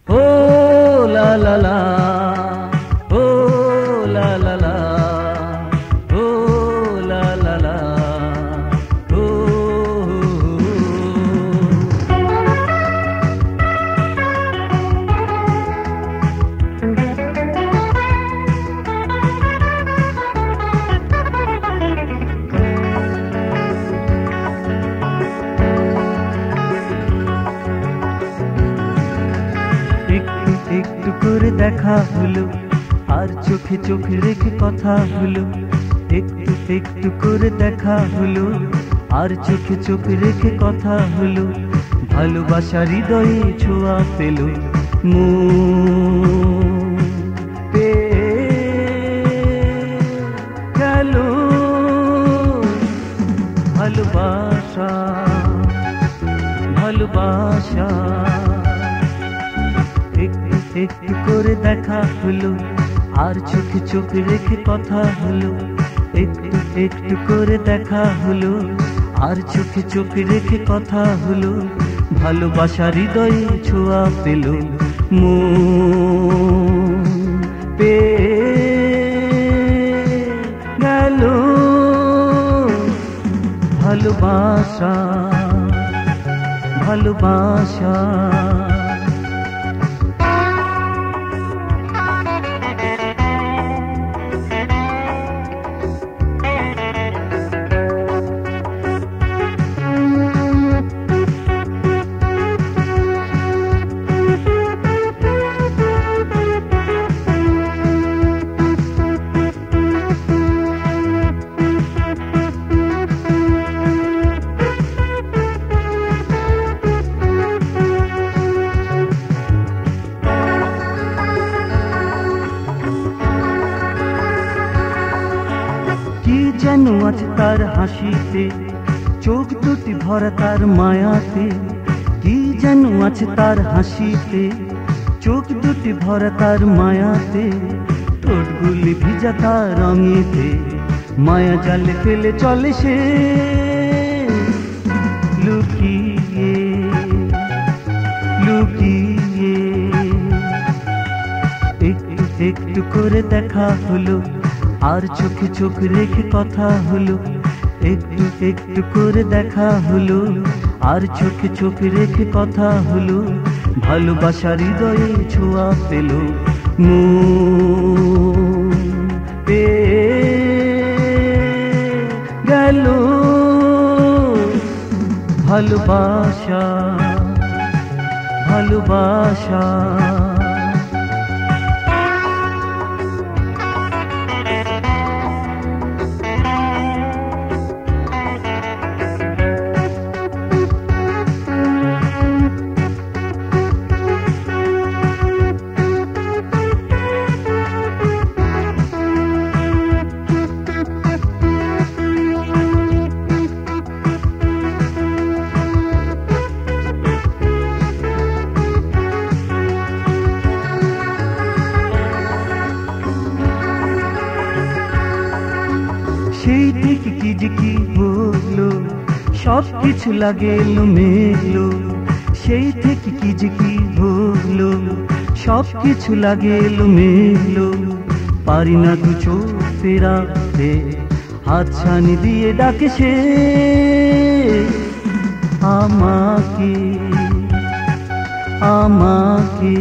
Oh la la la, oh la la la, oh la la la, oh. একটু করে দেখা হলো, আর চোখে চোখ রেখে কথা হলো। একটু করে দেখা হলো, আর চোখে চোখ রেখে কথা হলো। ভালোবাসা হৃদয়ে ছোঁয়া পেল, মন পেয়ে গেল ভালোবাসা, ভালোবাসা। একটু করে দেখা হলো, আর চোখে চোখ রেখে কথা হলো। একটু করে দেখা হলো, আর চোখে চোখ রেখে কথা হলো। ভালোবাসা হৃদয়ে ছোঁয়া পেল, মন পেয়ে গেল ভালোবাসা, ভালোবাসা। যেন আছে তার হাসিতে, চোখ দুটি ভরা তার মায়াতে। কি যেন আছে তার হাসিতে, চোখ দুটি ভরা তার মায়াতে। ঠোঁটগুলি ভিজা তার রঙেতে, মায়া জালে ফেলে চলে সে লুকিয়ে লুকিয়ে। একটু করে দেখা হলো, আর চোখে চোখ রেখে কথা হলো। একটু করে দেখা হলো, আর চোখে চোখ রেখে কথা হলো। ভালোবাসা হৃদয়ে ছোঁয়া পেল, মন পেয়ে গেল ভালোবাসা, ভালোবাসা। সেই থেকে কি যে কি হলো, সব কিছু লাগে এলোমেলো। সেই থেকে কি যে কি হলো, সব কিছু লাগে এলোমেলো। পারি না দু চোখ ফেরাতে, হাত ছানি দিয়ে ডাকে সে আমাকে, আমাকে।